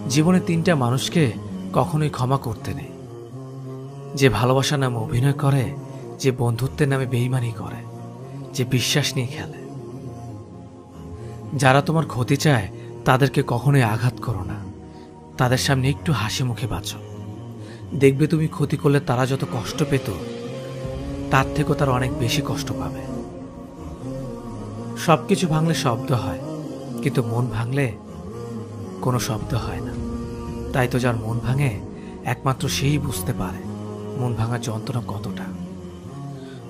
জীবনে তিনটা মানুষকে কখনোই ক্ষমা করতে নেই। যে ভালোবাসার নামে অভিনয় করে, যে বন্ধুত্বের নামে বেইমানি করে, যে বিশ্বাস নিয়ে খেলে। যারা তোমার ক্ষতি চায় তাদেরকে কখনোই আঘাত করো না, তাদের সামনে একটু হাসি মুখে বাঁচো। দেখবে তুমি ক্ষতি করলে তারা যত কষ্ট পেত তার থেকেও তারা অনেক বেশি কষ্ট পাবে। সবকিছু ভাঙলে শব্দ হয়, কিন্তু মন ভাঙলে কোনো শব্দ হয় না। তাই তো যার মন ভাঙে একমাত্র সেই বুঝতে পারে মন ভাঙার যন্ত্রণা কতটা।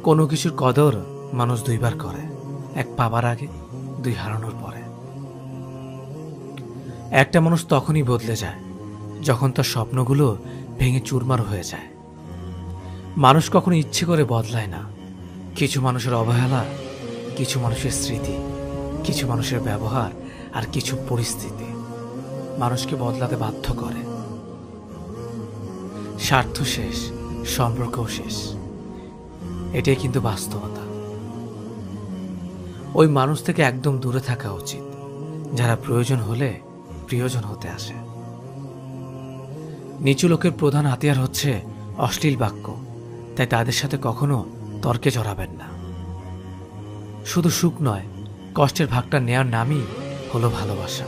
কোনো কিছুর কদর মানুষ দুইবার করে, এক পাবার আগে, দুই হারানোর পরে। একটা মানুষ তখনই বদলে যায় যখন তার স্বপ্নগুলো ভেঙে চুরমার হয়ে যায়। মানুষ কখনো ইচ্ছে করে বদলায় না। কিছু মানুষের অবহেলা, কিছু মানুষের স্মৃতি, কিছু মানুষের ব্যবহার আর কিছু পরিস্থিতি মানুষকে বদলাতে বাধ্য করে। স্বার্থ শেষ, সম্পর্কও শেষ, এটাই কিন্তু বাস্তবতা। ওই মানুষ থেকে একদম দূরে থাকা উচিত যারা প্রয়োজন হলে প্রিয়জন হতে আসে। নিচু লোকের প্রধান হাতিয়ার হচ্ছে অশ্লীল বাক্য, তাই তাদের সাথে কখনো তর্কে জড়াবেন না। শুধু সুখ নয়, কষ্টের ভাগটা নেয়ার নামই হলো ভালোবাসা।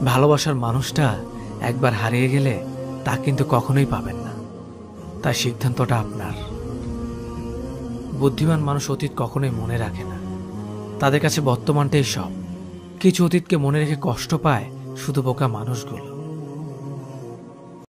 ভালোবাসার মানুষটা একবার হারিয়ে গেলে তা কিন্তু কখনোই পাবেন না, তাই সিদ্ধান্তটা আপনার। বুদ্ধিমান মানুষ অতীত কখনোই মনে রাখে না, তাদের কাছে বর্তমানটাই সব। কিছু অতীতকে মনে রেখে কষ্ট পায় শুধু বোকা মানুষগুলো।